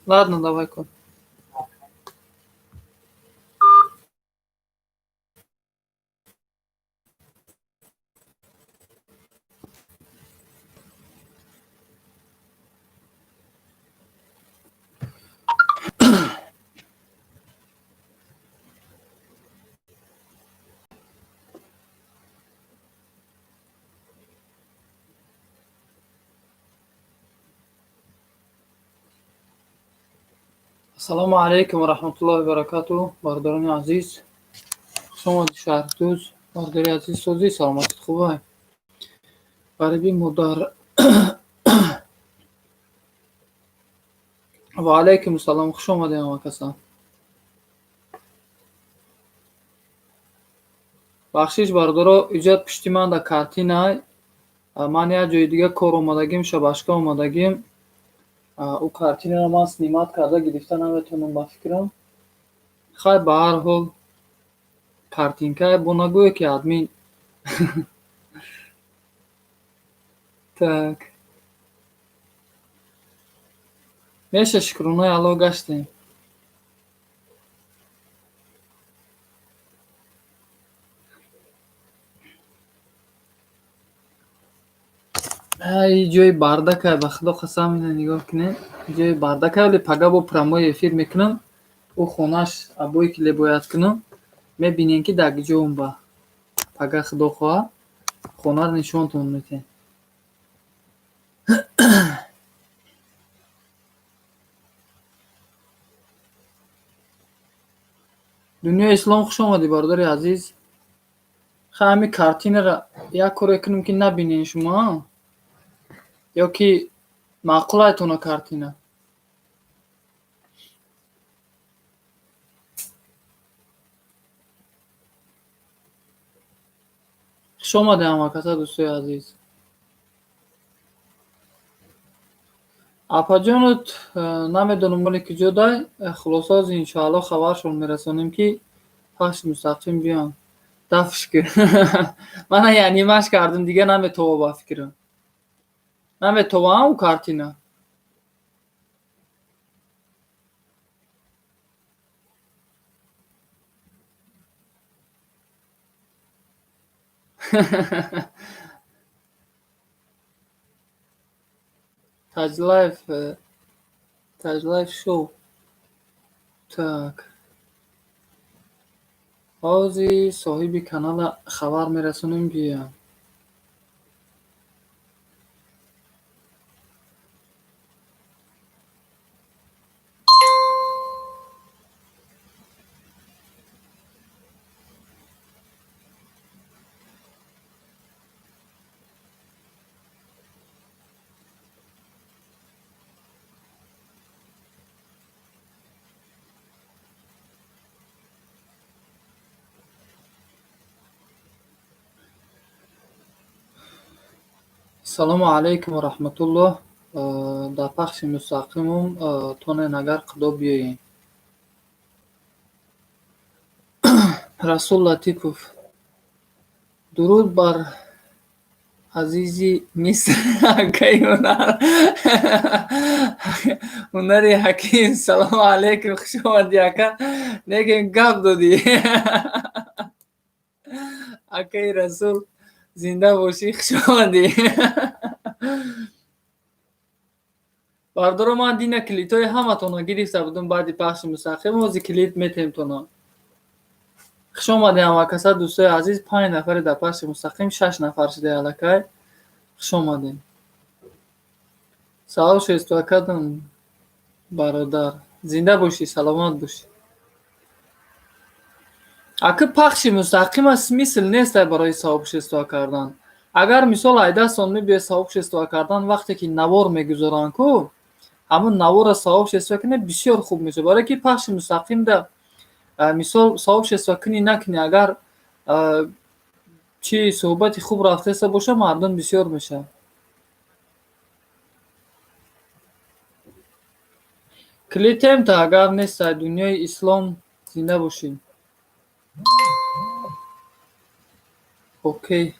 Ладно, давай, кон. Ассалому алейкум ва рахматуллоҳи ва баракатуҳ. Бардорони азиз, хушомадед шаҳрдӯз. Бардори азиз, созӣ саломатит хубае? Гариби мудар. Ва алейкум салом, хуш омадед ҳама каса. Бахшиш бардоро, иҷод пишти ман да картинай. Ман як ҷои дига кор омадагим, шабашка омадагим. Ӯ картинаро ман снимат карда гирифта наметавонам ба фикрам. Хай ба ҳар ҳол картинкае, бо нагӯе ки админ. Так. Меша шукрунаи алло гаштем. Ай, ҷои бардакай, ба худо қасам, ина нигоҳ кунед. Ҷои бардакай, вале пага бо прамои эфир мекунам. Ӯ хонаш абое ки лебояд кунам. Мебинем ки дар ҷоам ба пага худо хоҳад хонаро нишонтон метем. Дунёи ислом хуш омадӣ, бардори азиз. Хай ҳамин картинаро як коре кунем ки набинен шумо, ё ки маъқулатона картина. хуш омадед ҳама каса, дӯстои азиз. Апаҷонут намедонам моли куҷо дай. Хулоса оз иншоалло хабаршон мерасонем ки пахши мустақим биён. Дафш кӯ. Мана яънимаш кардам, дига наметова ба фикрам. Наметовам ӯ картина. Таҷлайф шоу. Так. Ҳози соҳиби канала хабар мерасонем биён. Салому алейкум ва раҳматуллоҳ. Дар пахши мустақимум тонен агар қудо биёем. Расул Латипов. Дуруд бар азизи Миср акаи ҳунари ҳаким. Салому алейкум, хуш омадӣ ака. Негем гап додӣ. Акаи Расул, зинда бошӣ, хуш омадӣ. Бардоро, ман дина клитои ҳаматона гирифта будам баъди пахши мустақим. ҳозир клит метем-тона. хуш омадед ҳама каса, дӯстои азиз. 5 нафаре дар пахши мустақим, 6 нафар шудаи аллакай. хуш омадед. Савоб шестуакадам бародар. Зинда бошӣ, саломат бошӣ. Ака пахши мустақим смисл нест барои савоб шестуа кардан. Агар мисол 18 сон мебиёд савоб шестуа кардан, вақте ки навор мегузоранд ку, ҳамун навора савоб шестуа кунӣ бисёр хуб мешавад. Барое ки пахши мустақимда мисол савоб шестуа кунӣ накунӣ, агар чи суҳбати хуб рафтеса боша, мардум бисёр мешавад. Клитем-та агар нестай. Дунёи ислом зинда бошед. Окей.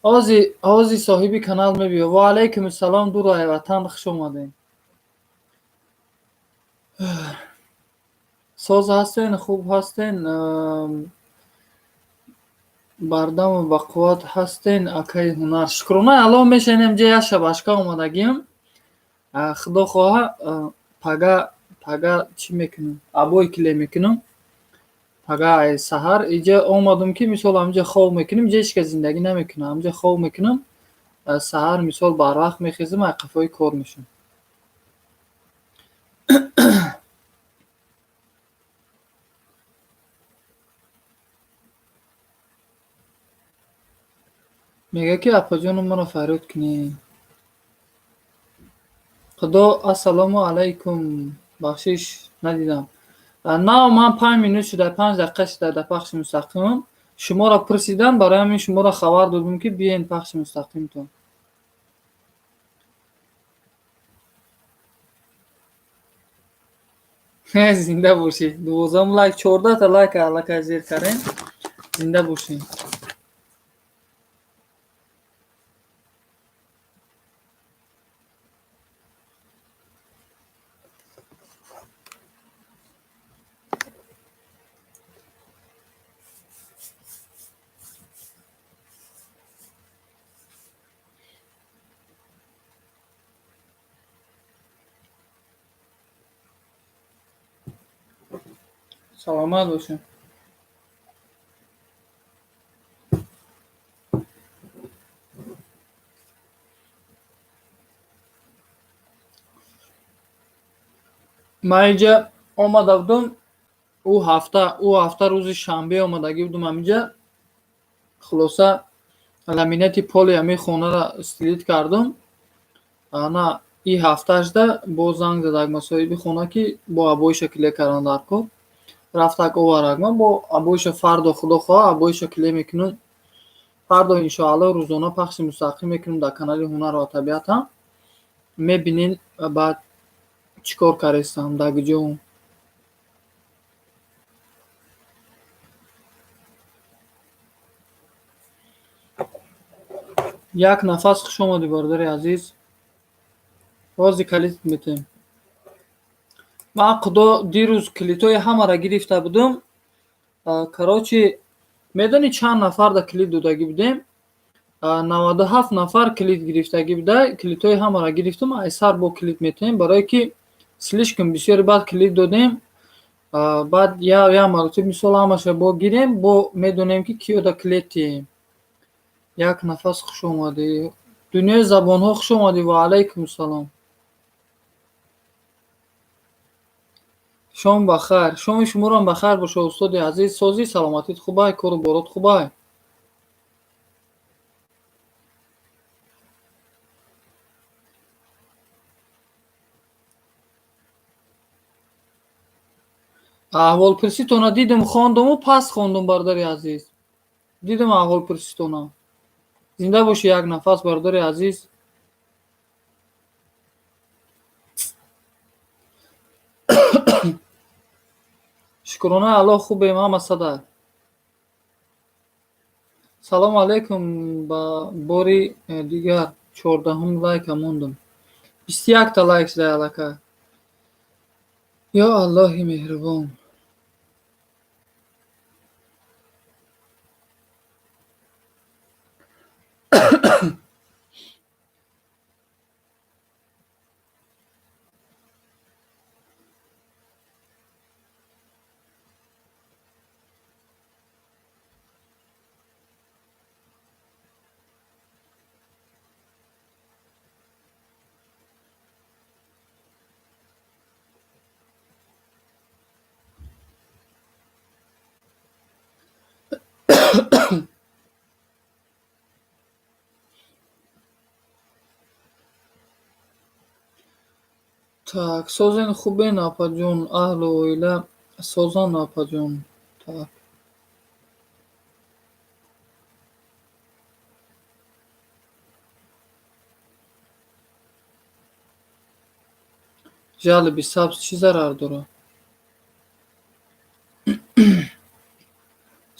Ҳози соҳиби канал мебиё. Ва алейкум ассалом, дурай ватан, хуш омадед. соз ҳастен, хуб ҳастен, бардаму бақувват ҳастен. Акаи ҳунар шукронаи алло мешанем ҷа як шабашка омадагим. Худо хоҳа пага чӣ мекунам? Абой киле мекунам. Пага ай саҳар иҷа омадам ки мисол ҳамҷа хоб мекунам, ҷа ҳеч кас зиндагӣ намекунам. Ҳамҷа хоб мекунам. Саҳар мисол барвақт мехезам, ай қафои кор мешавам. мега ки апаҷоном маро фарёд кунӣ. Худо ассалому алайкум. Бахшиш надидам. Нав ман 5 минут шуда, 5 дақиқа шуда дар пахши мустақимам. Шуморо пурсидан, барои ҳамин шуморо хабар додам ки биёен пахши мустақимтон. зинда бошед. 12 лайк, 14 та лайк аллакай зер кардем. зинда бошед. саломат бошед. ман инҷа омада будам, ӯ ҳафта рӯзи шанбе омадагӣ будам ҳаминҷа. хулоса ламинати поли ҳамин хонара стилит кардам. ана и ҳафташда боз занг задак масоҳиби хона ки бо абоиша кле кардан дар кор. рафтак оварак. Ман бо абоиша фардо худо хоҳа абоиша кле мекунам. фардо иншоалло рӯзона пахши мустақим мекунам дар канали ҳунар ва табиатам. мебинен баъд чӣ кор карестам, дар куҷоам. як нафас хуш омадӣ бародари азиз. бози калит метем. ман худо дирӯз клитои ҳамаро гирифта будам. короче медонӣ чанд нафар да клит додагӣ будем? 97 нафар клит гирифтагӣ буда. клитои ҳамаро гирифтам. айсар бо клит метем, барое ки слишком бисёри баъд клит додем. баъд як маротиба мисол ҳамаша бо гирем, бо медонем ки киёда клетем. як нафас хуш омадӣ. дунёи забонҳо хуш омадӣ. ва алайкум салом. шом бахайр. шоми шуморо бахайр бошад устоди азиз. созӣ саломатит хубай? кору борот хубай? аҳволпурситона дидам, хондаму паст хондам бародари азиз. дидам аҳволпурситона. зинда боши як нафас бародари азиз. шукронаи алло хубем ҳама садак. салому алайкум. ба бори дигар 14 лайка мондам. 21 та лайк шуда аллакай. ё аллоҳи меҳрубон. так созен хубен апаҷон, аҳлу оила созан апаҷон. так ҷалби сабз чӣ зарар дорад?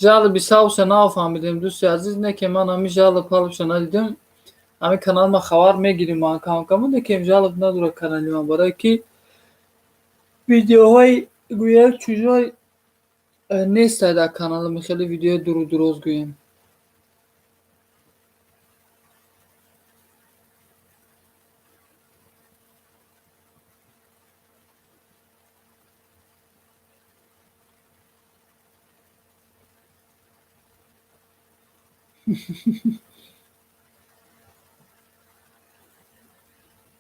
ҷалби сабзша нафаҳмидем дӯсти азиз. не ки ман ҳамин ҷалб палбша надидам. ҳамин канал ма хабар мегирем ман камкаму, не ки ҷалб надорад канали ман, барое ки видеоҳои گویا چوجای نیست در کانال خیلی ویدیو درست گویم.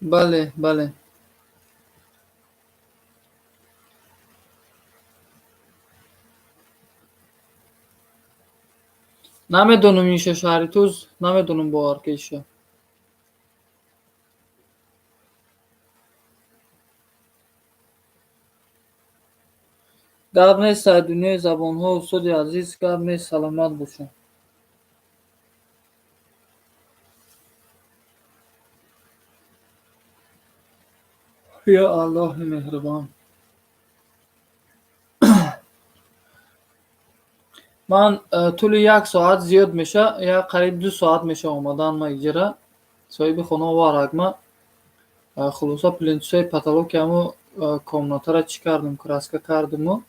بله بله. نمیدونم اینشو شهری توز نمیدونم باور کشو. گپ نیست در دنیای زبان ها استاد عزیز، گپ نیست. سلامت باشین. یا الله مهربان. من طول یک ساعت زیاد میشه، یا قریب 2 ساعت میشه اومدن ما اجرا صاحب خونه وارگ ما خلاصا پلنتوسای پاتالوگ همو комнатара чӣ кардем, краска кардему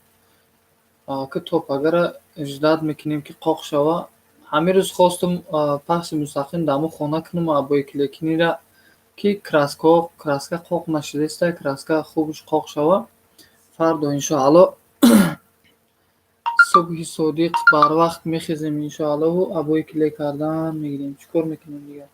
ки топагара иҷдад мекунем ки қоқ шава. Ҳамин рӯз хостум пахши мустақим дар мо хона кунам абои килекинира ки краска қоқ нашудеста, краска хубаш қоқ шава. Фардо иншоалло субҳи содиқ барвақт мехезем иншоаллоҳу абои килек кардан мегирем. Чӣ кор мекунем дигар?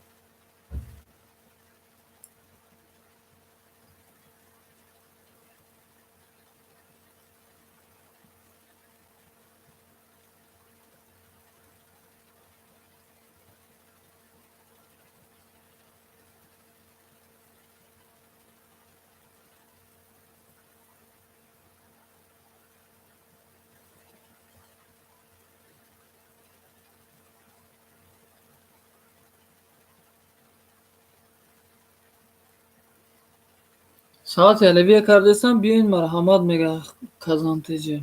Саати алавия кардестам, биёин марҳамат мега казантеҷи.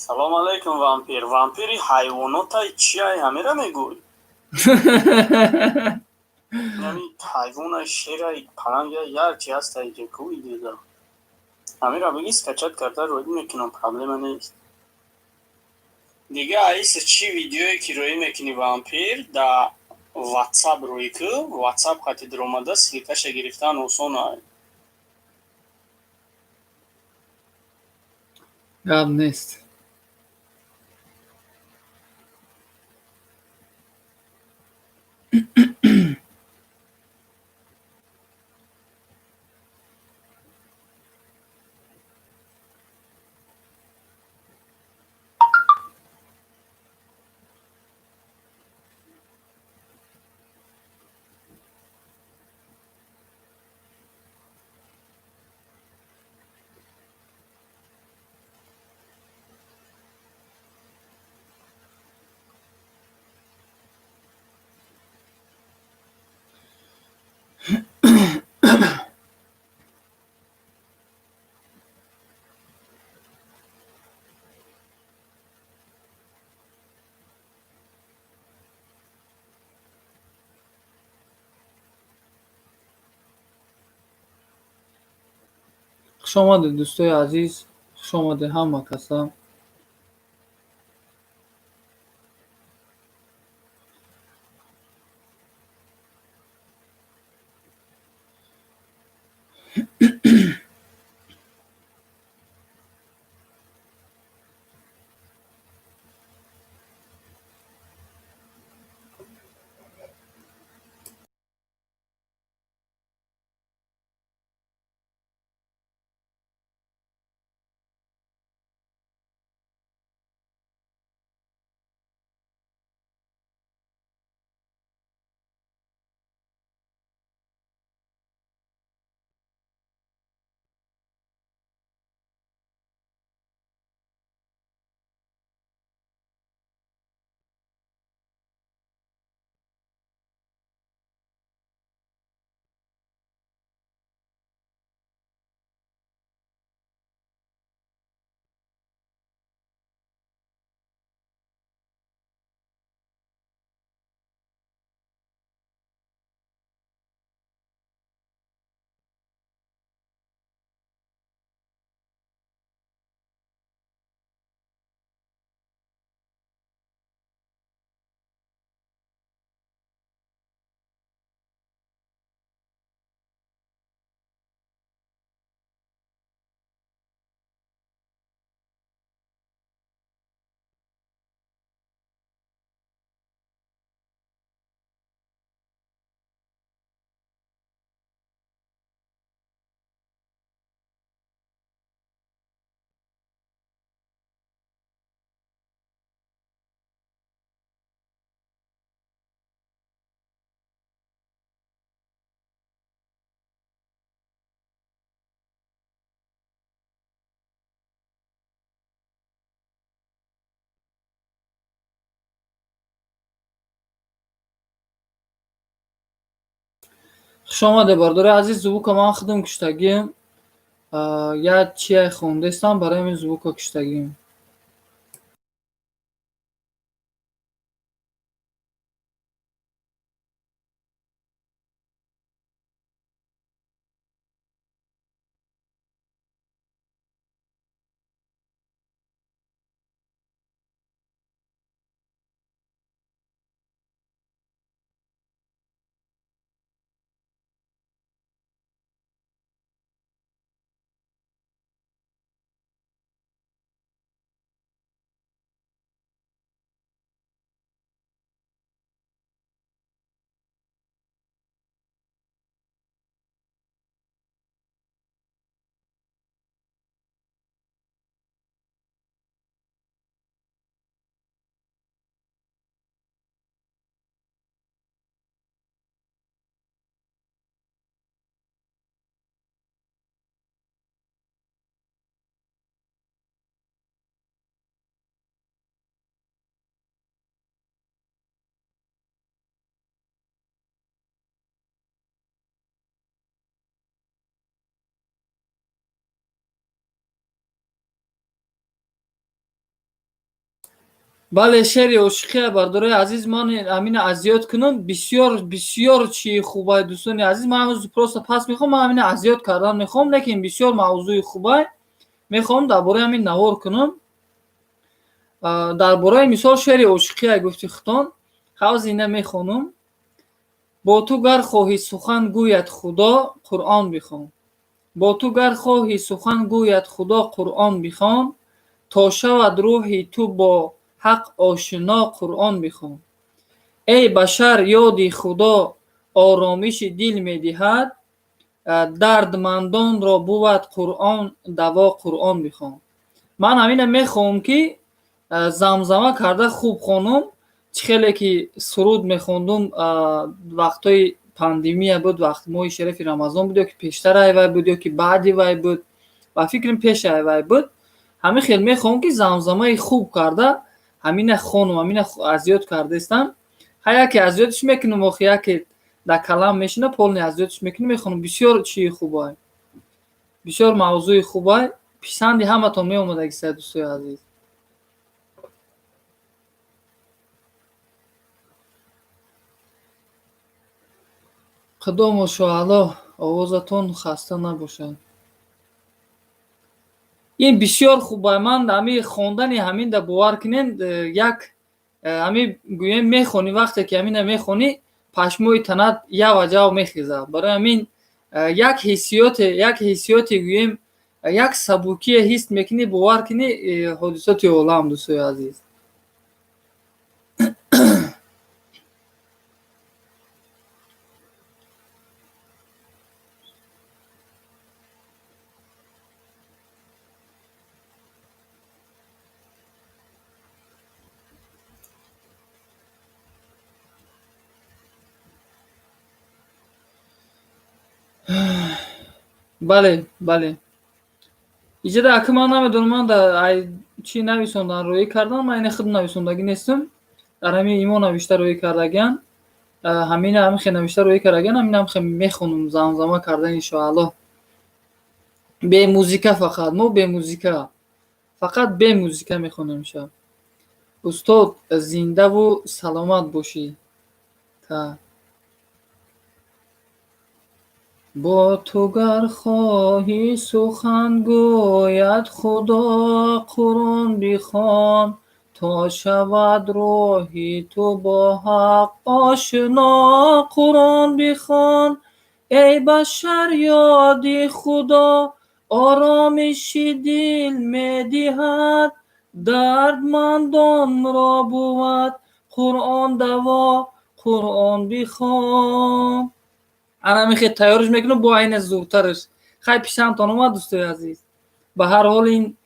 Салом алейкум вампир. Вампири ҳайвонотай чиай ҳамира мегӯй? Яъни ҳайвонай шерай парангай ярчи ҳастай ки кӯи дида. Ҳамира биги скачат карда роӣ мекунам, проблема нест. Дига аиса чӣ видеое ки роӣ мекунӣ вампир да WhatsApp роӣ ку, WhatsApp хати даромада силкаша гирифтан осон ай. гап нест. хуш омадед дӯстои азиз, хуш омадед ҳама каса. خوش آمده بردار عزیز. زبوک من خودم کشتگیم. یا چیه خونده استم برای من زبوک کشتگیم. بله شعر عشقی بردار عزیز. من امین اذیت کنم بسیار بسیار چی خوبه دوستان عزیز. من امروز پروسه پس میخوام. من امین اذیت کردن میخوام لیکن بسیار موضوع خوبه. میخوام درباره همین نوار کنم. درباره مثال شعر عشقی گفتی خطان حوض اینه میخونم. با تو گر خواهی سخن گوید خدا قرآن بخوان. با تو گر خواهی سخن گوید خدا قرآن بخوان. تا شود روحی تو با حق آشنا قرآن بخوان. ای بشر یادی خدا آرامش دل میدهد. دردمندان را بود قرآن دوا قرآن بخوان. من همین میخوام که زمزمه کرده خوب خونم. خیلی که سرود میخوندم وقتای پاندمی بود، وقت ماه شریف رمضان بود یا که پیشتر ایوای بود یا که بعدی وای بود و فکرم پیش ایوای بود. همین خیلی میخوام که زمزمه خوب کرده همین خونم همین اذیت کرده استم. هیا که اذیتش میکنم و خیا که در کلام میشینه پولنی اذیتش میکنم میخونم. بسیار چی خوبه، بسیار موضوع خوبه. پیشندی همه تا می اومده که دوستای عزیز. خدام و شعلا آوازتون خسته نباشد. این بسیار خوبه. من همین خوندن همین در باور کنین یک همین گویم میخونی وقتی که همین میخونی پشموی تنت یا وجه میخیزه. برای همین یک حسیات گویم یک سبوکی حس میکنی باور کنی حادثات عالم دوستای عزیز. بله بله اینجا در اکه من نمیدونم. من در چی نویسوندن روی کردن. من این خود نویسوندگی نیستم. در همین ایمان نوشته روی کردگن همین خیلی نوشته روی کردگن همین هم خیلی میخونم زمزمه کردن انشاءالله. به موزیکا فقط ما به موزیکا فقط به موزیکا میخونم شب. استاد زنده و سلامت باشی. تا با تو گر خواهی سخن گوید خدا قرآن بخوان. تا شود راهی تو با حق آشنا قرآن بخوان. ای بشر یادی خدا آرامش دل میدهد. دردمندان را بود قرآن دوا قرآن بخوان. انا میخواد تیارش میکنم با این زورترش خیلی پیشم تان اومد دوستای عزیز. به هر حال این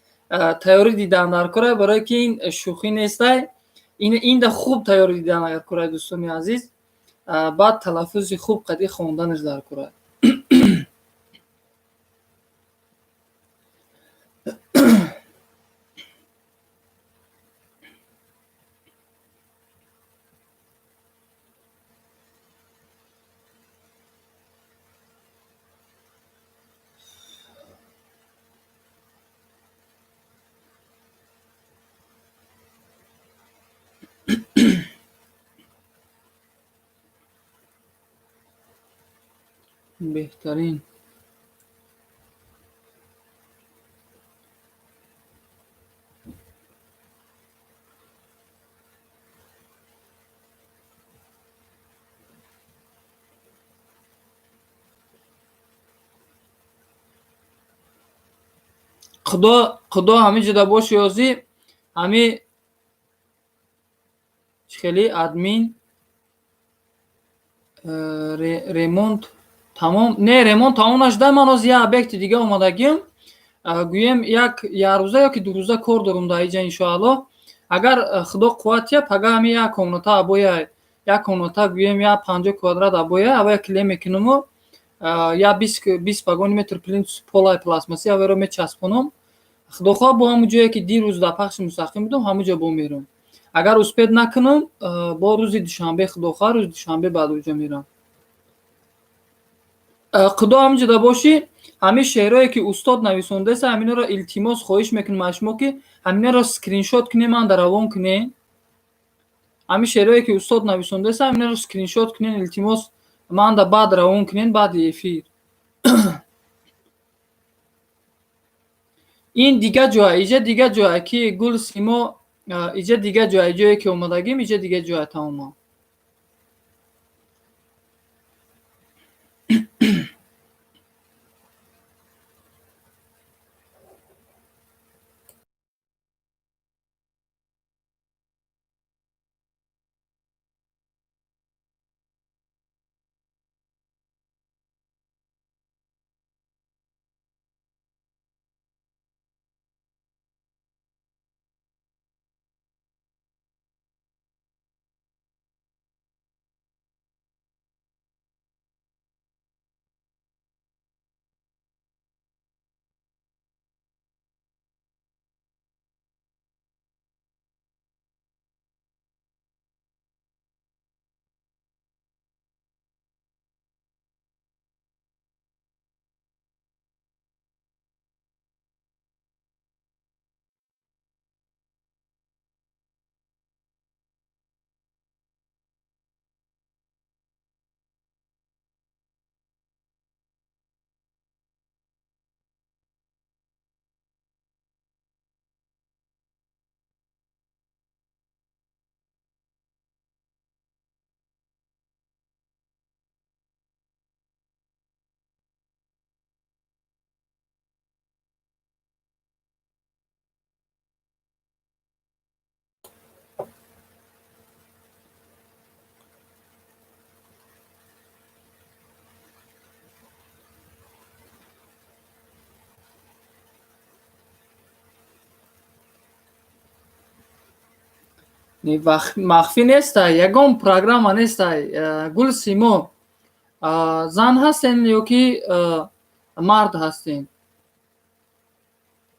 تیاری دیدن در کره برای که این شوخی نیسته. این ده خوب تیاری دیدن اگر کره دوستان عزیز. بعد تلفظ خوب قدی خوندنش در کره. بهترین خدا همه جدا باش یازی همه خیلی ادمین ремонт тамом не ремонт тамом нашуда ман оз як объекти дига омадагим гӯем як рӯза ёки ду рӯза кор дорум дар иҷа иншоалло агар худо қувват яд пага ҳами як комната абоя як комната гӯем як 50 квадрат абоя авая кле мекунуму я 20 пагони метр плинтус полай пластмаси аверо мечаспонам худохоҳ бо ҳамун ҷое ки дирӯз дар пахши мустақим будам ҳамун ҷо бо мерам агар успед накунам бо рӯзи душанбе худохоҳ рӯзи душанбе баъд оҷа мерам худо ҳамин ҷода бошӣ ҳамин шеърое ки устод нависондааст ҳаминро илтимос хоҳиш мекунем аз шумо ки ҳаминро скриншот кунем ман равон кунем ҳамин шеърое ки устод нависондааст ҳаминро скриншот кунем илтимос ман да баъд равон кунем баъди эфир ин дига ҷоя иҷа дига ҷоя ки гул симо иҷа дига ҷоя ҷое ки омадагим иҷа дига ҷоя тамоман махфӣ нестай ягон программа нестай гул симо зан ҳастен ё ки мард ҳастен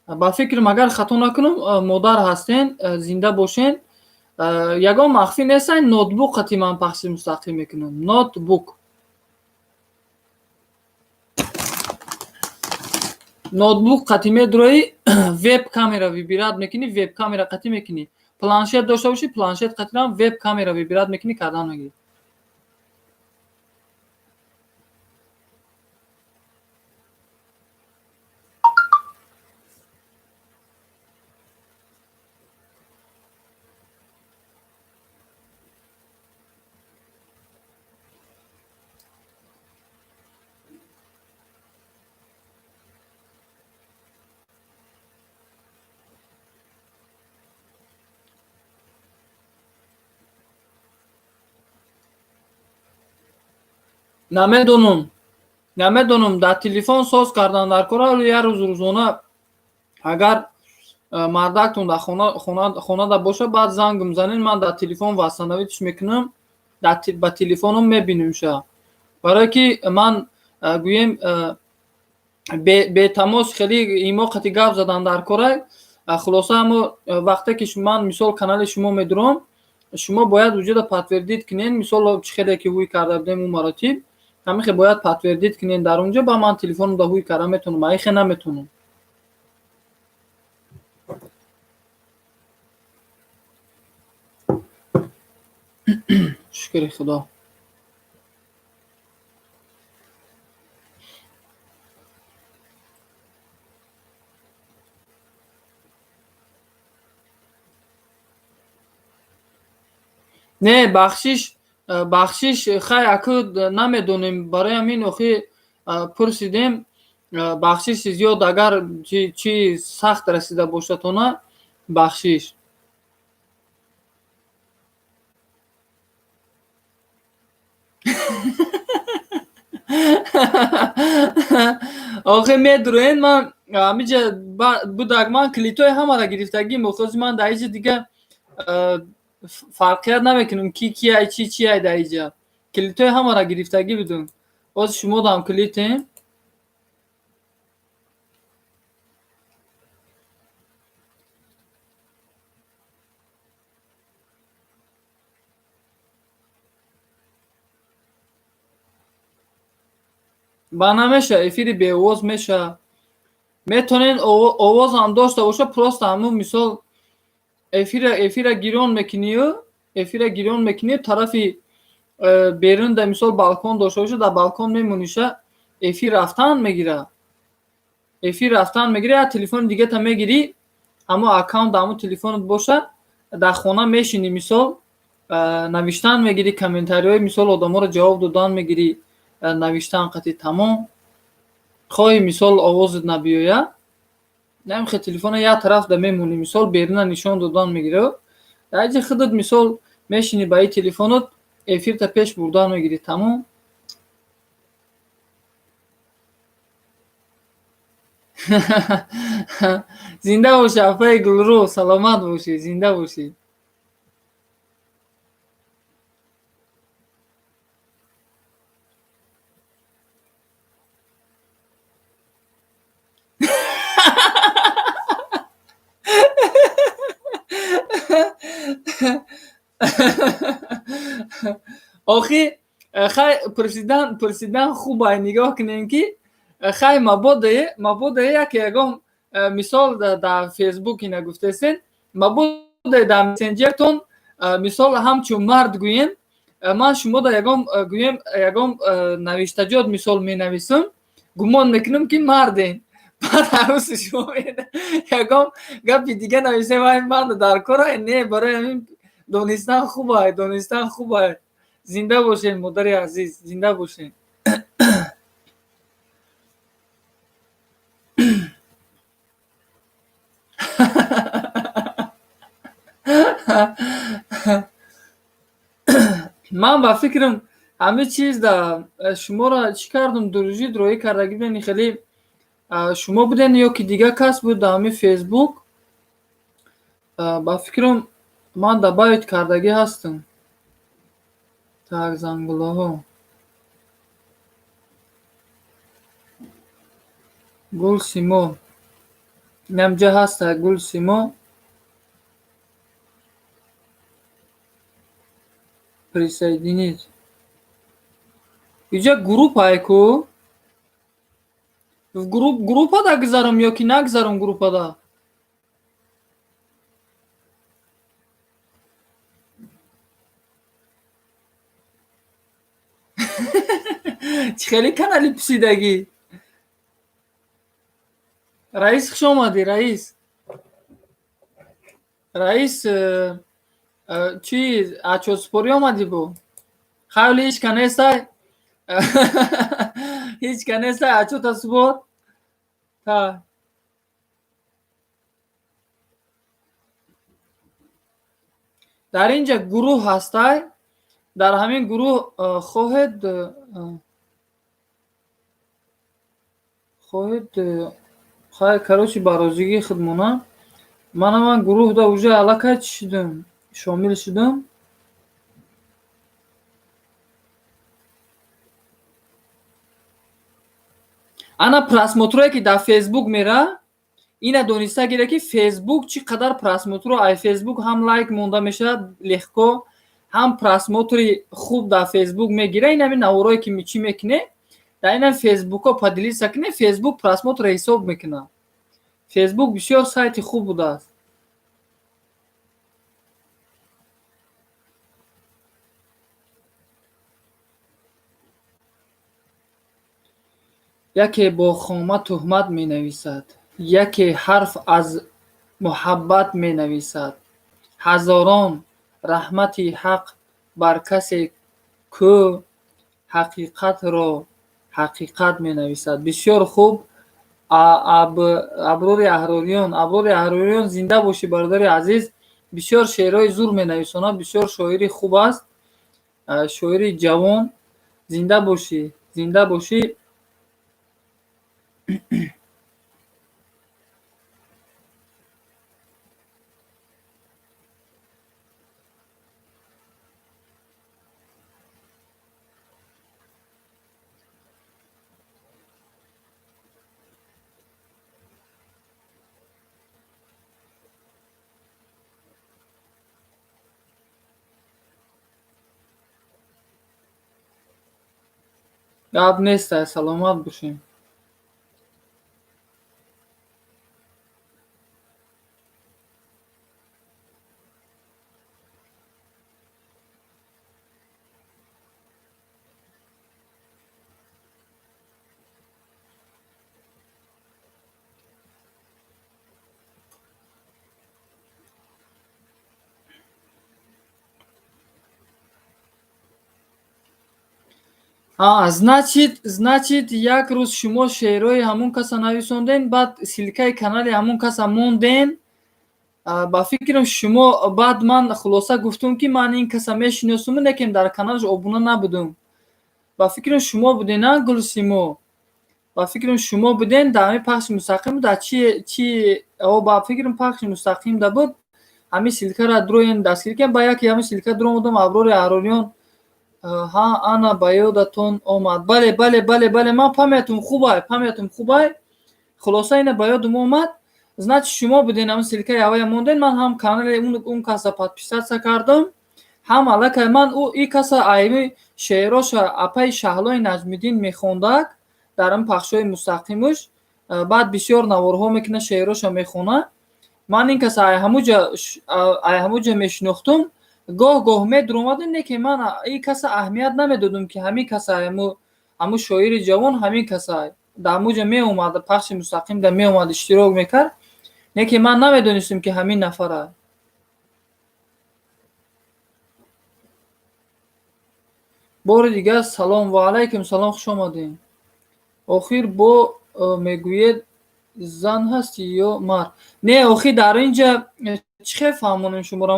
ба фикрам агар хато накунам модар ҳастен зинда бошен ягон махфӣ нестай ноутбук қати ман пахши мустақим мекунам ноутбук қати медурои веб камера вибират мекунӣ веб камера қати мекунӣ планшет дошта бошӣ планшет қатирам веб камера вибират мекунӣ кардан мегирӣ намедонам дар телефон соз кардан дар кора як рӯзона агар мардактон дар хонада боша баъд занг мезанед ман дар телефон вастанавитш мекунам ба телефоном мебинем ша барое ки ман гӯем бетамос хеле имо қати гап задан дар кора хулоса амо вақте ки ман мисол канали шумо медурам шумо бояд вуҷуда подтвердид кунед мисол чӣ хеле ки ҳуй карда будем ун маротиб ҳамихе бояд подтвердид кунед дар онҷо ба ман телефоном да ҳуй карда метавонам аихе наметавонам شکر خدا. نه بخشش خیلی اکو نمیدونیم، برای همین اخی پرسیدیم بخشش زیاد اگر چی سخت رسیده باشه تو نه بخشش. آخه میدونین من همیشه بودک من کلیتای همه را گرفتگی مخصوص من در اینجا دیگه فرقیت نمیکنم کی ای چی ای در اینجا کلیتای همه را گرفتگی بدون. باز شما دا هم کلیتیم. با نمیشه افیری به آواز میشه، میتونین آواز هم داشته باشه پروست همون مثال افیر گیرون میکنی طرفی بیرون در مثال بالکن داشته باشه در بالکن میمونیشه افیر رفتن میگیره یا تلفن دیگه تا میگیری اما اکاونت همون تلفنت باشه در خانه میشینی مثال نوشتن میگیری کامنتاری های مثال آدم ها رو جواب دادن میگیری نوشتن قطعی تمام خواهی مثال آوازت نبیایه نمیخواه تلفن یا طرف در میمونی مثال بیرون نشان دادن میگیره در اینجا خودت مثال میشینی با این تلفنت افیر تا پیش بردن میگیری تمام. زنده باشی افای گلرو، سلامت باشی، زنده باشی. آخی خیلی پرسیدن خوبه نگاه کنین که خیلی مباده که اگم مثال در فیسبوک اینا گفته سین مباده در مسنجر تون مثال همچون مرد گوین من شما در یگم نوشتجات مثال می نویسم گمان میکنم که مردین بعد عروس شما میده یگم گپی دیگه نویسه و این مرد در کاره نه برای همین دانستن خوبه. زنده باشین مادر عزیز، زنده باشین. من با فکرم همه چیز در شما را چی کردم دروژی دروی کردگی بینی خیلی شما بودین یا که دیگه کس بود در همه فیسبوک با فکرم من در باید کردگی هستم. так зангулаҳо гулсимо намҷа ҳаста гулсимо присоединить иҷа группайку группада гузарам ё ки нагузарам группада чӣ хеле канали писидагӣ раис хуш омадӣ раис чӣ ачозпорӣ омадӣ бу хавли ҳеч канестай ҳеч канестай ачота супор та дар ин ҷа гурӯҳ ҳастай дар ҳамин гурӯҳ хоҳед хай карочи барозигии худмона манаман гурӯҳда уже аллакай чӣ шудам шомил шудам. ана просмотрое ки дар фейсбук мера ина дониста гира ки фейсбук чӣ қадар просмотро ай фейсбук ҳам лайк монда мешавад легко ҳам просмотри хуб дар фейсбук мегира. ин ҳамин наворое ки чӣ мекунӣ дар ина фейсбуко поделиться кунӣ фейсбук просмотро ҳисоб мекунад. фейсбук бисёр сайти хуб будааст. яке бо хома туҳмат менависад, яке ҳарф аз муҳаббат менависад. ҳазорон раҳмати ҳақ бар касе кӯ ҳақиқатро ҳақиқат менависад. Бисёр хуб. аброри аҳрориён зинда бошӣ бародари азиз. бисёр шеърҳои зур менависонад. бисёр шоири хуб аст, шоири ҷавон. зинда бошӣ, зинда бошӣ. гап нестай, саломат бошем. Значит, як рӯз шумо шеърҳои ҳамон каса нависонден, баъд силкаи канали ҳамон каса монден. Ба фикрам шумо баъд ман хулоса гуфтум ки ман ин каса мешиносум, лекин дар каналаш обуна набудум. Ба фикрам шумо буден, а Гулсимо? Ба фикрам шумо буден дар ҳамин пахши мустақим. Дар чи ба фикрам пахши мустақим да буд. ҳамин силкара дурӯен дар силка ба яке ҳамин силка дуромадам. аброри аҳрориён ана ба ёдатон омад. Бале, ман памятум хубай. Хулоса ина ба ёдум омад. Значит, шумо буден ҳамин силкаи аввал монден. Ман ҳам канали он каса подписатсия кардам, ҳам аллакай ман и каса айми шеъроша апаи Шаҳлои Наҷмиддин мехондак дар ин пахшҳои мустақимуш. баъд бисёр наворҳо мекунад, шеъроша мехонад. ман ин каса ай ҳамуҷа мешинохтум. гоҳ медуромадем, лекин ман и каса аҳамият намедодум ки ҳамин каса ҳамун шоири ҷавон ҳамин каса дар ҳамуҷа меомад, пахши мустақим да меомад, иштирок мекард, лекин ман намедонистам ки ҳамин нафар аст. бори дигар салом ва алайкум салом, хуш омадем. охир бо мегӯед зан ҳасти ё мард? Не, охир дар инҷа чӣ хел фаҳмонем шуморо?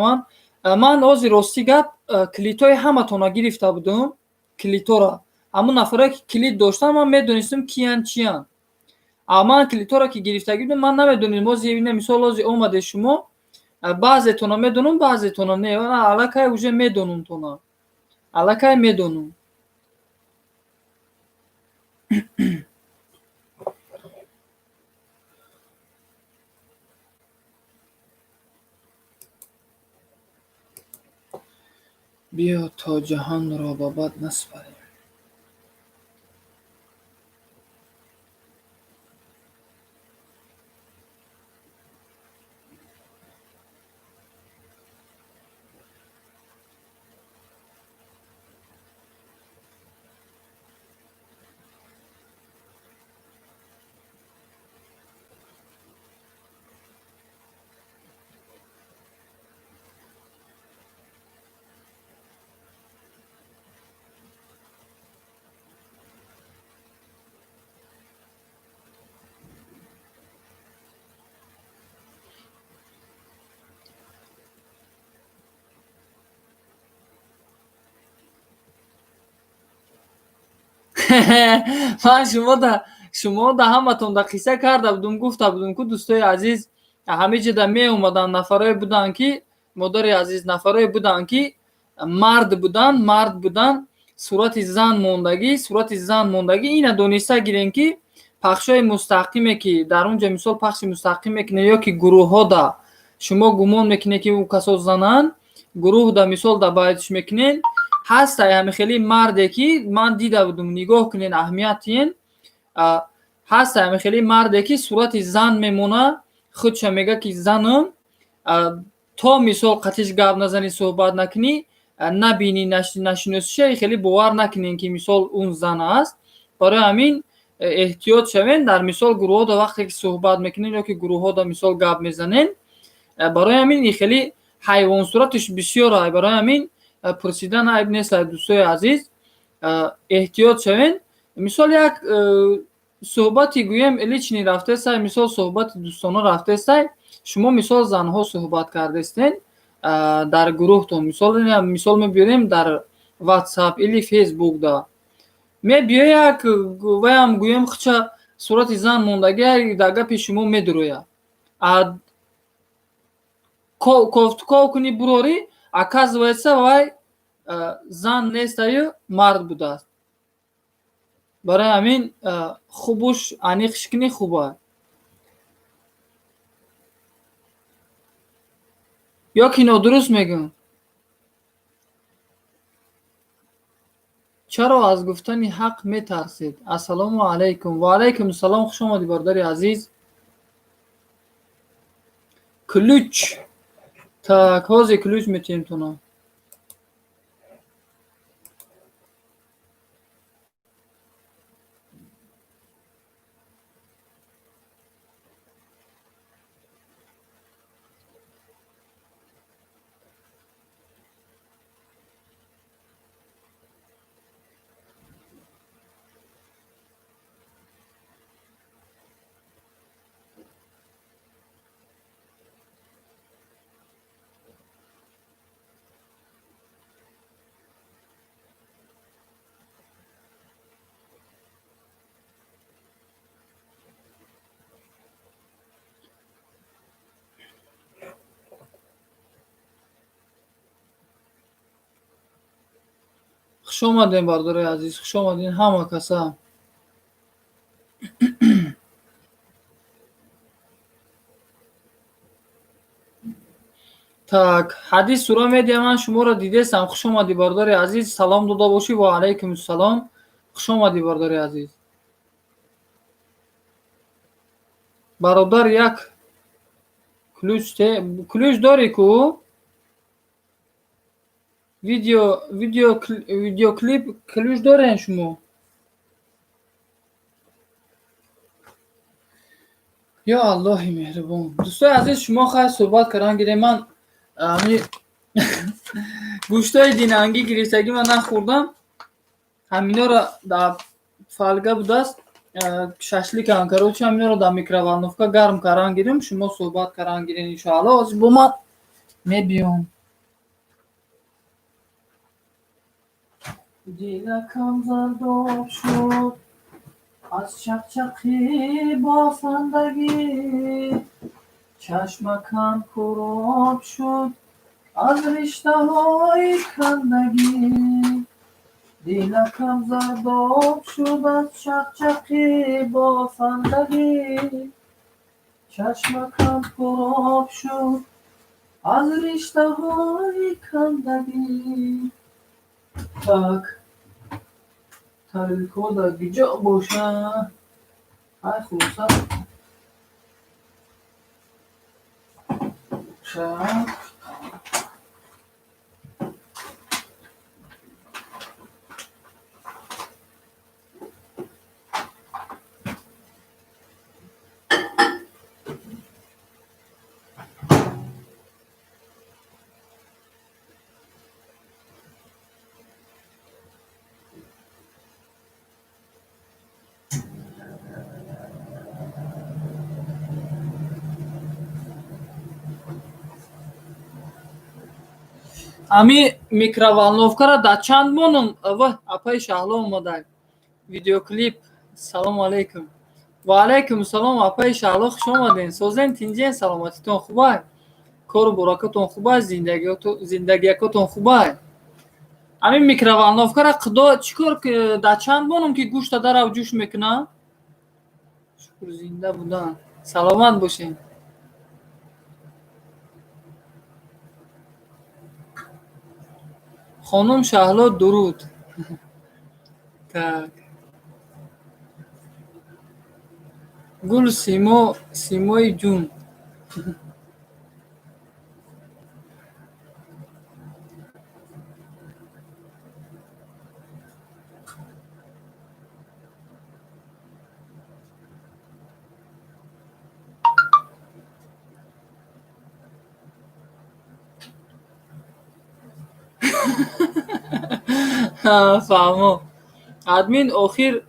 ман ози рости гап клитои ҳаматона гирифта будум. клитора ҳамун нафаре ки клит доштан ман медонистам киян чиян. ман клитора ки гирифтагӣ будум, ман намедонистам. ози ина мисол ози омаде шумо, баъзетона медонам, баъзетона не. аллакай уже медонум тона, аллакай медонум. биё то ҷаҳонро ба бад наспарем. ман шумо да ҳаматон да қисса карда будум, гуфта будум ки дӯстои азиз ҳамиҷода меомаданд. нафарое буданд ки модари азиз, нафарое буданд ки мард буданд, сурати зан мондагӣ. ина дониста гирем ки пахшҳои мустақиме ки дар он ҷо мисол пахши мустақим мекунед, ё ки гурӯҳҳода шумо гумон мекунед ки ӯ касо зананд, гурӯҳда мисол да байдиш мекунед, ҳастай ҳамихели марде ки ман дида будум. нигоҳ кунед аҳамиятиен. ҳастай ҳамихели марде ки сурати зан мемона, худша мега ки занам. то мисол қатиш гап назани, суҳбат накунӣ, набинӣ, нашиносиша, хеле бовар накунем ки мисол он зан аст. барои ҳамин احتیاط شوین. در مثال گروه ها وقتی که صحبت میکنین یا که گروه ها مثال گپ میزنین، برای همین این خیلی حیوان صورتش بسیار های، برای همین پرسیدن عیب نیست دوستای عزیز. احتیاط شوین. مثال یک صحبتی گویم الی چنین رفته است، مثال صحبت دوستانه رفته است، شما مثال زنها صحبت کرده استین در گروه تو، مثال میبینیم در واتساپ الی فیسبوک دا می بیا یک ویم گویم خچه صورت زن موندگی در گپ شما میدرویا کوفتکو کنی بروری оказывается وای زن نیست ای مرد بوده است. برای همین خوبش انیخش کنی خوبه. یا که نادرست میگم. چرا از گفتن حق میترسید؟ السلام علیکم. و علیکم السلام. خوش آمدی برادر عزیز. کلوچ так ҳозир ключ метем тунам. خوش آمدین برادر عزیز. خوش آمدین همه کسا. так حدیث سورا میدیم. من شما را دیدستم. خوش آمدی برادر عزیز. سلام داده باشی. و علیکم السلام. خوش آمدی برادر عزیز. برادر یک کلوچ داری کو ویدیو کلیپ کلوچ دارین شما؟ یا الله مهربان. دوستای عزیز شما خیلی صحبت کردن گیره. من گوشتای دینانگی گریستگی من نخوردم. همینا را در فالگه بود است ششلیک انکاروچ همینا را در میکروالنوفکا گرم کردن گیریم. شما صحبت کردن گیرین انشاءالله. از با من میبیام. دیلکم زرداب شد از چقچقی بافندگی، چشمکم خراب شد از رشته های کندگی. دیلکم زرداب شد از چقچقی بافندگی، چشمکم خراب شد از رشته های کندگی. tak tylko da gdzie bosia a chłosa tak. Ами микроволновкара да чанд монум ва апай шаҳло омадай. Видеоклип. Салому алейкум. Ва алейкум салом апай шаҳло. Хуш омадин. Созен тинҷен. Саломатитон хубай? Кору буракатон хубай? Зиндагиякатон хубай? Ами микроволновкара қидо чӣ кор да чанд монум ки гӯшта дарав ҷӯш мекуна? Шукр зинда будан. Саломат бошед. خانم شهلا درود. так گل سیمای جون. فهمو ادمین آخر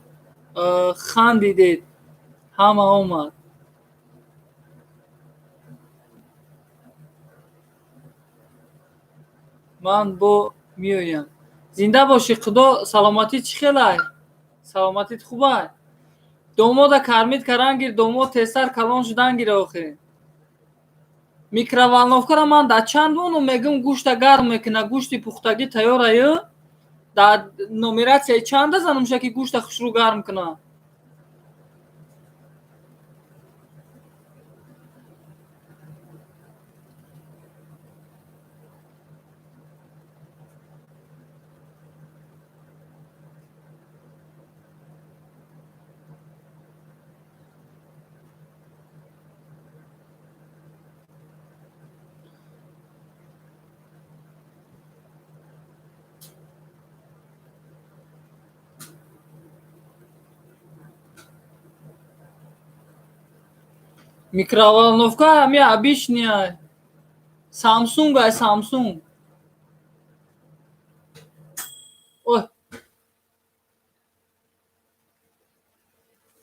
خندیدید همه اومد. من бо миёям. Зинда бошӣ. Худо саломатӣ чӣ хелай? Саломатит хубай? Домода кармид карангир, домод тезтар калон шудангир охир. Микроволновкаро ман да чанд вону мегум гӯшта гарм мекуна, гӯшти пухтагӣ тайёраю? Да номератсияи чанда занумша ки гӯшта хушрӯ гарм куна? Микроволновка ами обычная. Samsung ай Samsung. Ой.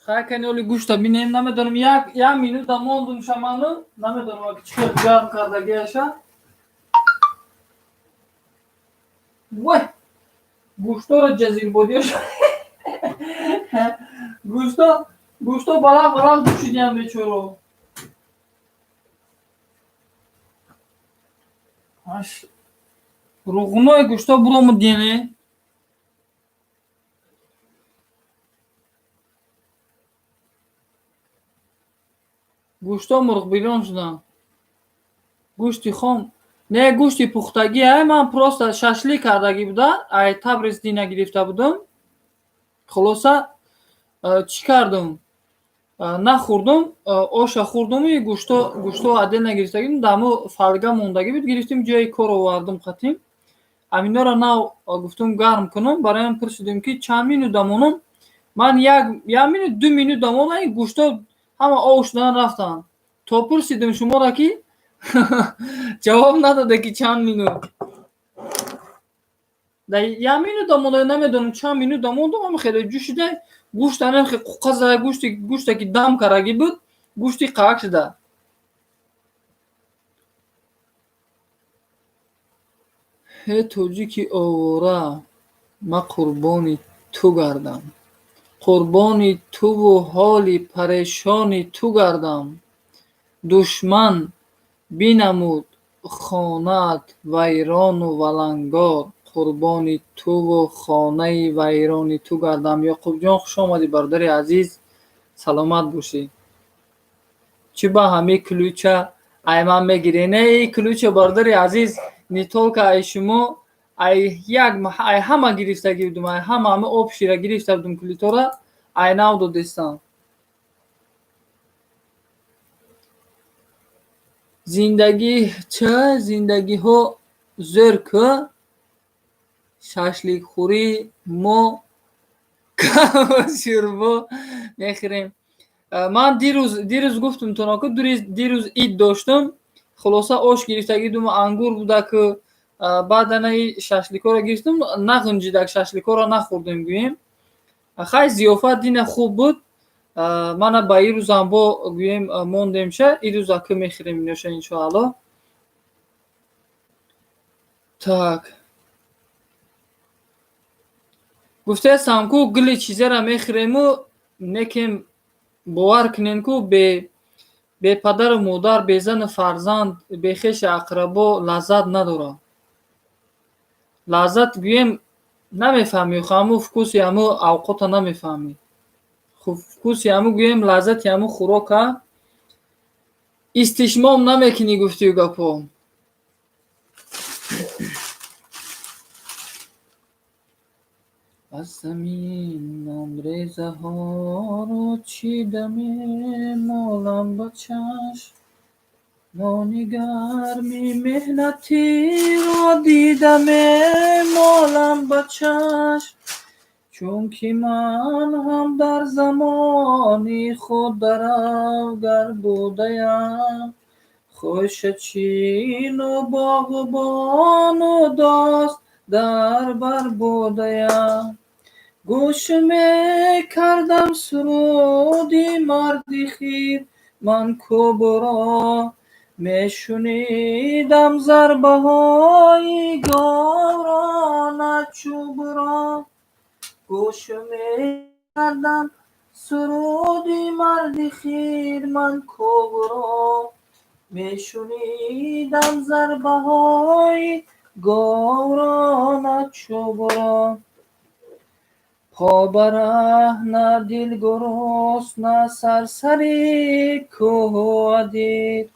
Хай канали гӯшта бинем, намедонам як минута мондум шаману, намедонам аки чӣ қадр гарм кардагиаша. Вой. Гӯштаро ҷазирбодиёш. Гӯшто баланд душидиям бечоро. Руғунои гӯшто буромудиене. Гӯшто мурғбирон шудан. Гӯшти хом. Не гӯшти пухтагӣ ай ман просто шашлик кардагӣ буда. Ай Табриз дина гирифта будам. Хулоса чӣ кардам? Нахӯрдум, оша хӯрдуму гӯшто отдельно гирифтагӣ даму фалга мондагӣ буд, гирифтим ҷои кор овардум қатим. Аминоро нав гуфтум гарм кунам. Бароям пурсидем ки чанд минут дамонам. Ман як минут 2 минут дамонам, ин гӯшто ҳама ов шудан рафтанд. То пурсидем шуморо ки ҷавоб нададе ки чанд минут. Да як минут дамонда намедонам чанд минут дамондам, ама хеле ҷӯшида гӯшта нахе қуққа зада гӯшта ки дам карагӣ буд, гӯшти қак шуда. Ҳе тоҷики овора, ман қурбони ту гардам. Қурбони туву ҳоли парешони ту гардам. Душман бинамуд хонаат вайрону валангор. Қурбони туву хонаи вайрони ту гардам. Ёқубҷон, хуш омадӣ бародари азиз. Саломат бошӣ. Чӣ ба ҳами ключа ай ман мегирӣ? Не, и ключа бародари азиз, не толка ай шумо, ай ҳама гирифтагӣ будум, ай ҳама об шира гирифта будум клитора, ай нав додистам. Зиндагӣ ча? Зиндагиҳо зӯр ку? Шашликхӯрӣ мо шӯрбо мехӯрем. Ман дирӯз гуфтум тонаку, дирӯз ид доштам. Хулоса ош гирифтагӣ будум, ангур буда ку. Баъдана шашликоро гирифтам, нағунҷидак, шашликоро нахӯрдем гӯем. Хай зиёфат дина хуб буд. Мана ба ирӯзам бо гӯем мондемша, ирӯза ку мехӯрем инёша иншоалло. Так. Гуфтаестам ку гули чизера мехӯрему, некем бовар кунем ку бе падару модар, бе зану фарзанд, бе хешу ақрабо лаззат надорад. Лаззат гӯем намефаҳмӣ, ҳаму вкуси ҳаму авқота намефаҳмӣ. Вкуси ҳаму гӯем лаззати ҳаму хӯрока истишмом намекунӣ гуфтию гапо. аз замин номрезаҳоро чида мемолам ба чашм. Нони гарми меҳнатиро дида мемолам ба чашм. Чунки ман ҳам дар замони худ даравгар будаям. Хӯшачину боғбону дост در بر بودیا. گوشم کردم سرودی مردی خیر من کبرا. میشنیدم ضربه های گاوران چوبرا. گوشم کردم سرودی مردی خیر من کبرا. میشنیدم ضربه های گاوران چوبرا. پا برهنه دل گرسنه سرسری کوه دید.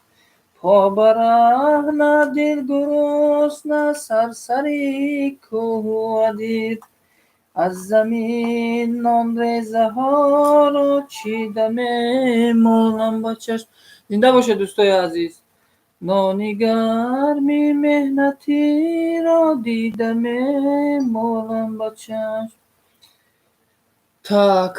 پا برهنه دل گرسنه سرسری کوه دید. از زمین نان ریزه ها رو چیدم مولم با چشم. زنده باشه دوستای عزیز. نانی گرمی مهنتی را دیدم مولم با چشم. Так.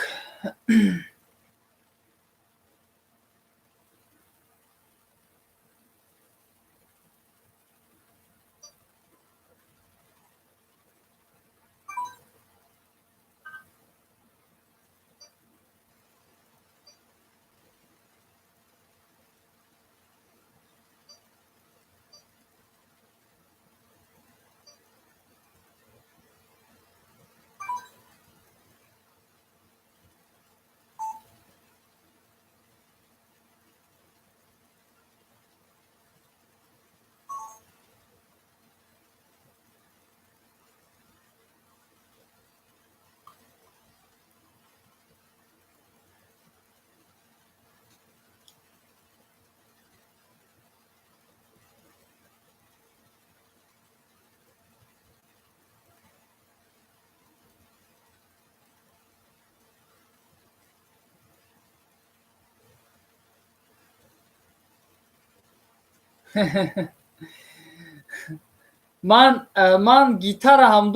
من گیتار هم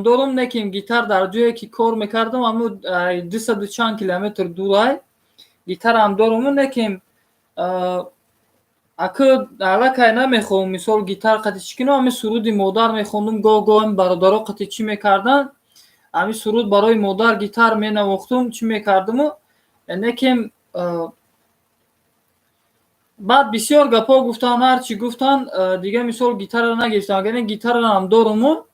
دارم لیکن گیتار در جایی که کار میکردم اما 200 چند کیلومتر دورای گیتار هم دارم لیکن اکو علاقه نمیخوام. مثال گیتار قطعی کنم امی سرود مادر میخوندم. گاه هم برادرها قطعی چی میکردن امی سرود برای مادر گیتار مینواختم چی میکردم لیکن بعد بسیار گپا گفتن هر چی گفتن دیگه مثال گیتار رو نگرفتم. اگر گیتار رو هم دارم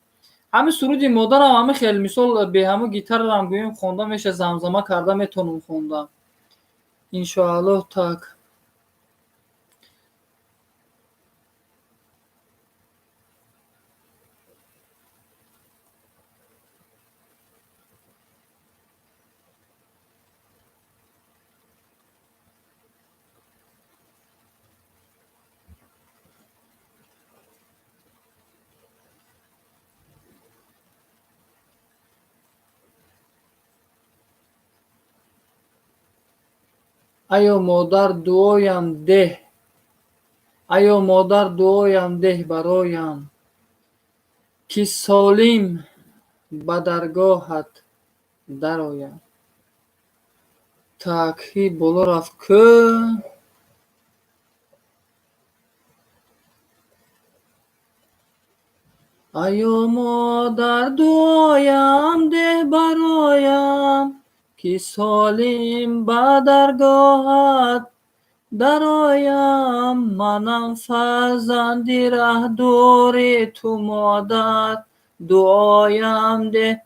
همه سرود مادرم همه خیلی مثال به همه گیتار رو هم گویم خوندم میشه زمزمه کرده میتونم خوندم انشاءالله. так. айо модар дуоям деҳ. айо модар дуоям деҳ бароям ки солим ба даргоҳат дароям. так ин боло рафт кӯ. айо модар дуоям деҳ бароям ки солим ба даргоҳат дароям. манам фарзанди раҳдори ту модар дуоям деҳ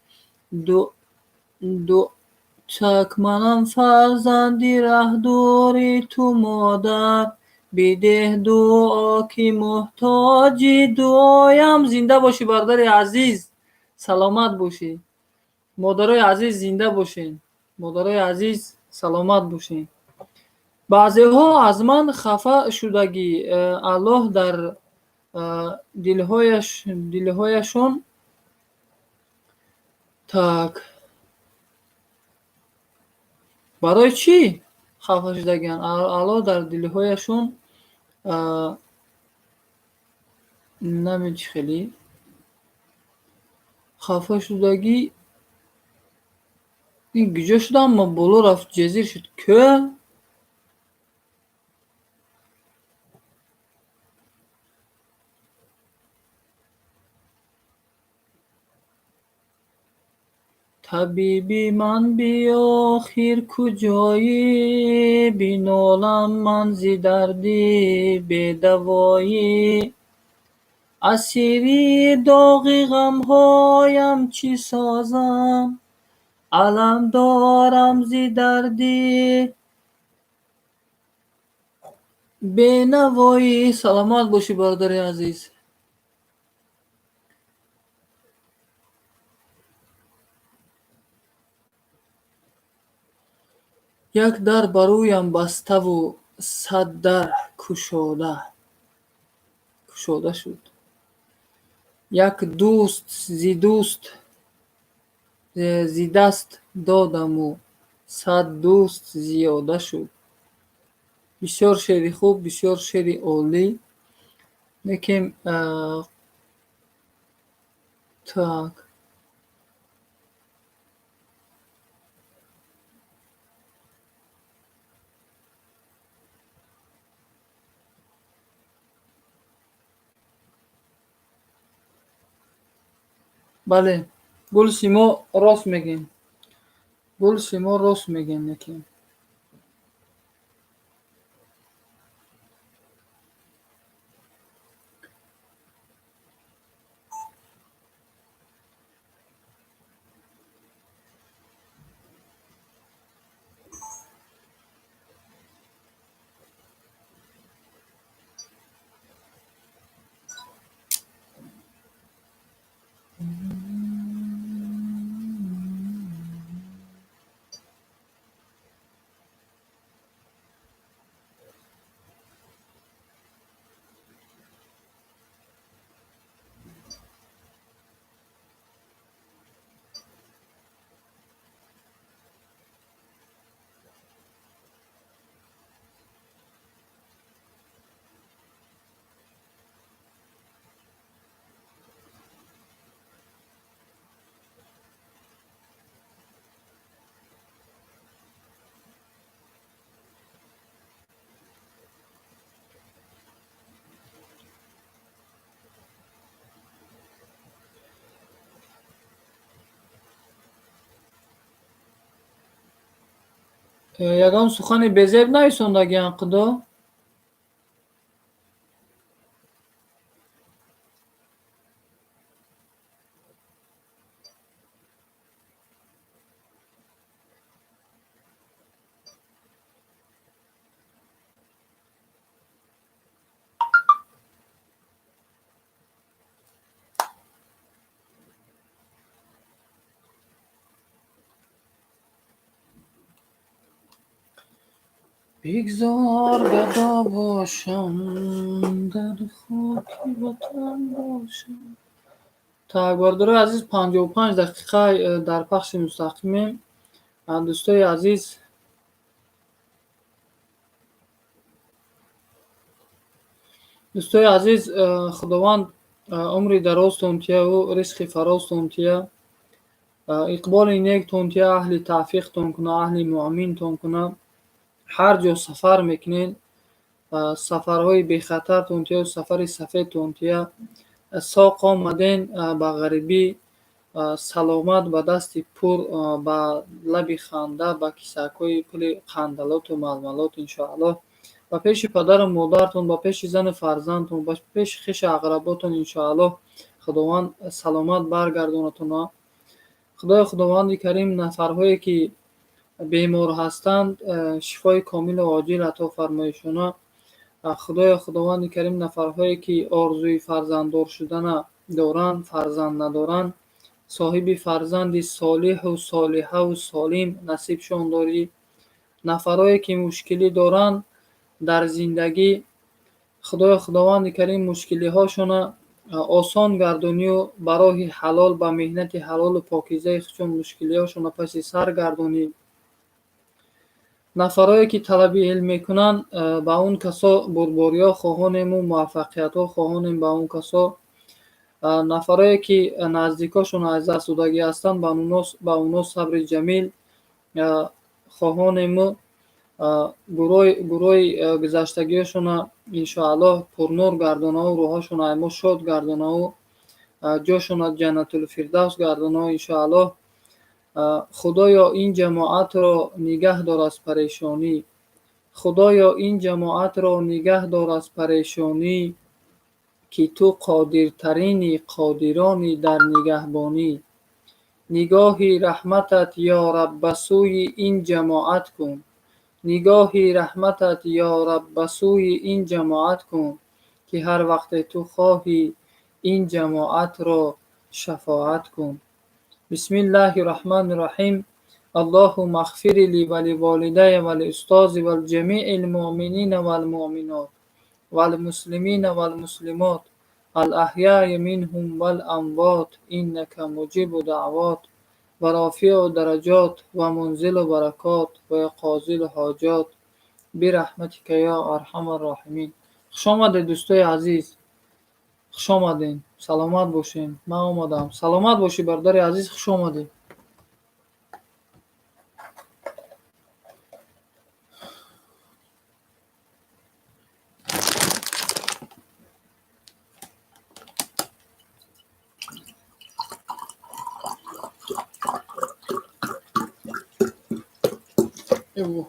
так. манам фарзанди раҳдори ту модар бидеҳ дуо ки муҳтоҷи дуоям. зинда бошӣ бародари азиз, саломат бошӣ. модарои азиз зинда бошен. модарои азиз саломат бошен. баъзеҳо аз ман хафа шудагӣ аллоҳ дар дилҳояшон так. барои чӣ хафа шудагианд? аллоҳ дар дилҳояшон намечи хеле хафа шудагӣ. ин куҷо шуда аммо боло рафт ҷезир шуд кӯ. طبیبی من بی آخر کجایی، بینالم من زی دردی به دوایی. اسیری داغ غمهایم چی سازم، علم دارم زی دردی به نوایی. سلامت باشی برادر عزیز. یک در برویم بسته و صد در کشاده شد. یک دوست زی دست دادم و صد دوست زیاده شد. بسیار شعر خوب، بسیار شعر عالی. لیکن так бале, гул шумо рост мегин. Гул шумо рост мегин. लेकिन ягон сухани безеб наисондагиам қудо. بگذار گدا باشم در خاک وطن باشم. так برادرای عزیز 55 دقیقه در پخش مستقیمیم. دوستای عزیز خداوند عمری درازتون تیه و رزق فرازتون تیه. اقبال نیکتون تیه، اهل توفیقتون کنه، اهل مؤمنتون کنه. هر جا سفر میکنین سفرهای بی خطر تونتیا، سفر سفید تونتیا، ساق آمدین به غریبی سلامت به دست پر به لب خنده به کسکوی پل خندلات و ململات انشاءالله. به پیش پدر و مادرتون، به پیش زن فرزندتون، به پیش خیش اقرباتون انشاءالله خداوند سلامت برگردونتون. خداوند کریم نفرهایی که بیمار هستند شفای کامل و عاجل عطا فرمایشونه. خداوند کریم نفرهایی که آرزوی فرزنددار شدن دارند، فرزند ندارند، صاحب فرزند صالح و صالحه و سالم نصیبشان داری. نفرهایی که مشکلی دارند در زندگی خداوند کریم مشکلی هاشون آسان گردونی و برای حلال به مهنت حلال و پاکیزه خودشون مشکلی هاشون پس سر گردونی. نفرایی که طلب علم میکنن با اون کسا بربوریا خواهانیم و موفقیت ها خواهانیم با اون کسا. نفرایی که نزدیکاشون از دست دادگی هستن با اونا صبر جمیل خواهانیم و گروه گذشتگیشون انشاءالله پرنور گردانه و روحاشون ایما شاد گردانه و جاشون جنت الفردوس گردانه انشاءالله. خدایا این جماعت را نگه دار از پریشانی. خدایا این جماعت را نگه دار از پریشانی، که تو قادرترین قادرانی در نگهبانی. نگاهی رحمتت یا رب به سوی این جماعت کن. نگاهی رحمتت یا رب به سوی این جماعت کن، که هر وقت تو خواهی این جماعت را شفاعت کن. بسم الله الرحمن الرحیم. اللهم اغفر لي ولوالدي ولأستاذ ولجميع المؤمنين والمؤمنات والمسلمين والمسلمات الأحياء منهم والأموات إنك مجيب دعوات ورافع درجات ومنزل برکات و قاضی الحاجات برحمتك یا ارحم الراحمین. خوش آمدید دوستای عزیز، خوش آمدین، سلامت باشین. من آمدم، سلامت باشی برادر عزیز، خوش آمدید. ایوه.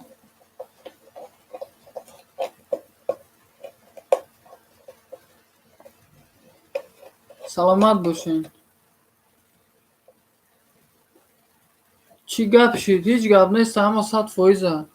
سلامت باشین. چی گپ شد؟ هیچ گپ نیست، همه 100%.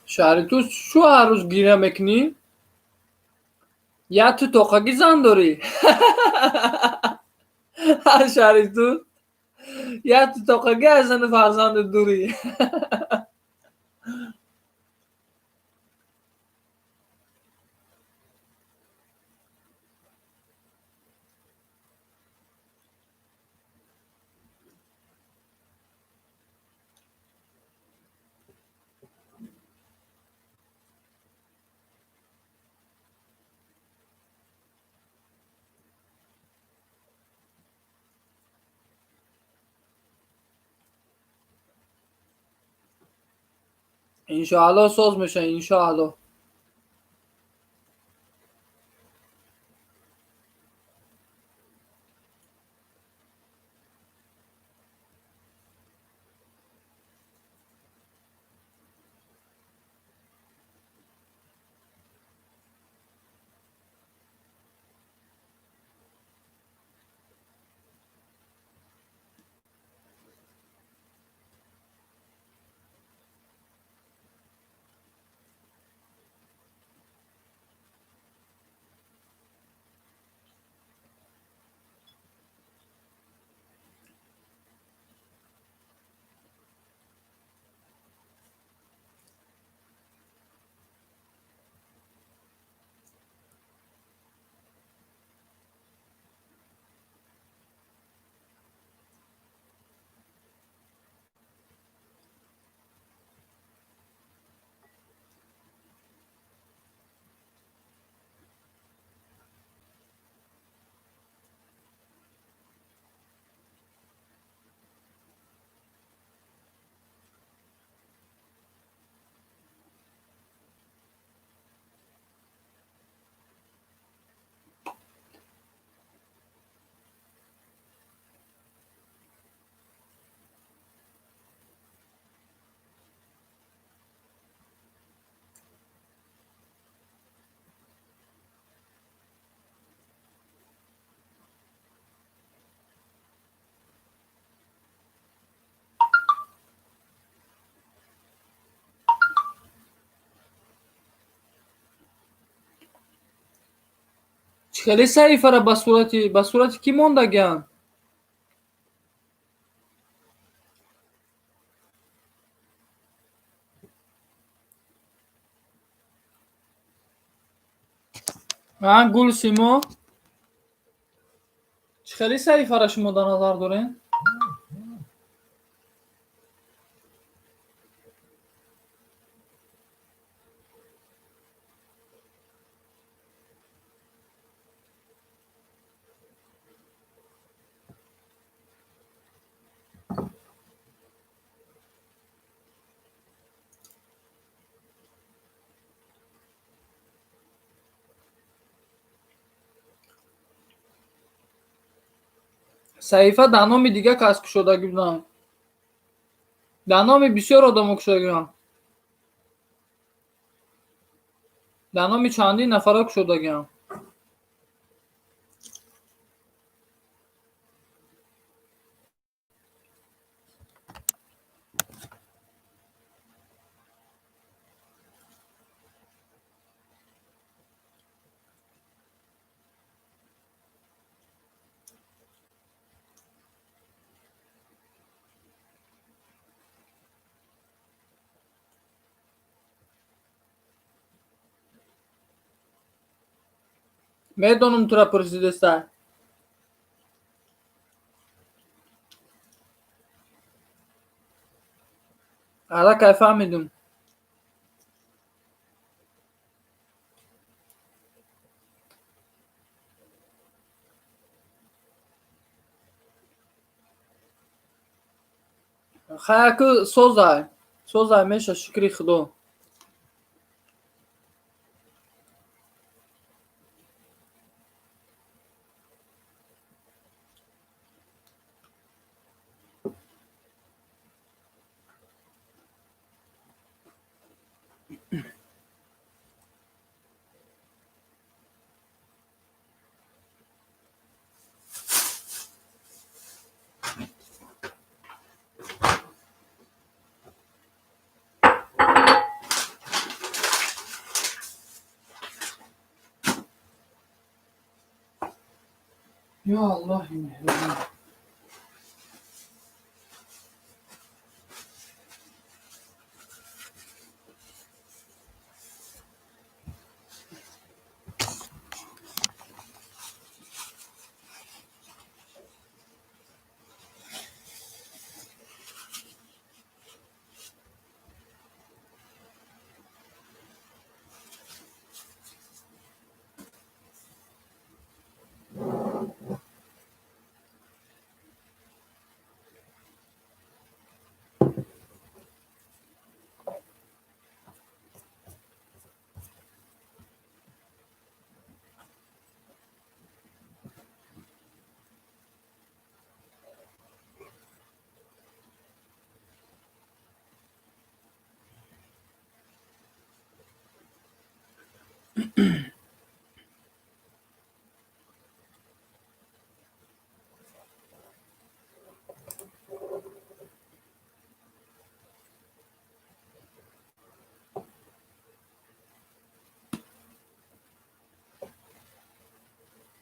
شهری تو شو هر روز گیره میکنی؟ یا تو توقعی زن داری؟ شهری تو یا تو توقعی از زن فرزند دوری؟ انشاءالله ساز میشه، انشاءالله. خیلی صحیفه را به صورتی کی موندگیان؟ گل سیما خیلی صحیفه را شما در نظر دارین؟ صحیفه در نام دیگه کسب شدگی بودن، در نام بسیار آدم کشدگیان، در نام چندین نفر کشدگیان. میدونم تو را پرسیدسته. حالا که فهمیدم. خیلی که سوزای میشه شکری خدا. یا الله مهربان.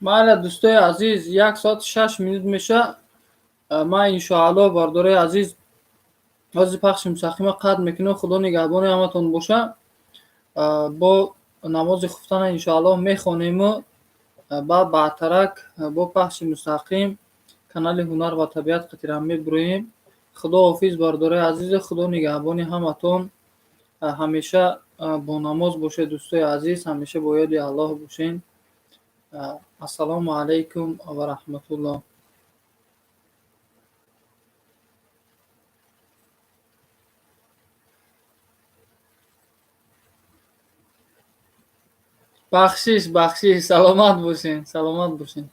بله دوستای عزیز 1 ساعت 6 منت میشه. ما انشاءالله بارداره عزیز از پخش مستقیم قطع میکنم. خدا نگهبان همتون باشه. با نماز خفتن انشاءالله میخوانیم و بعد با پخش مستقیم کانال هنر و طبیعت قطرم میبرویم. خدا حافظ بارداره عزیز. خدا نگهبان همتون. همیشه با نماز باشه دوستای عزیز. همیشه با یاد الله باشین. السلام علیکم و رحمت الله. بخشش سلامت باشین.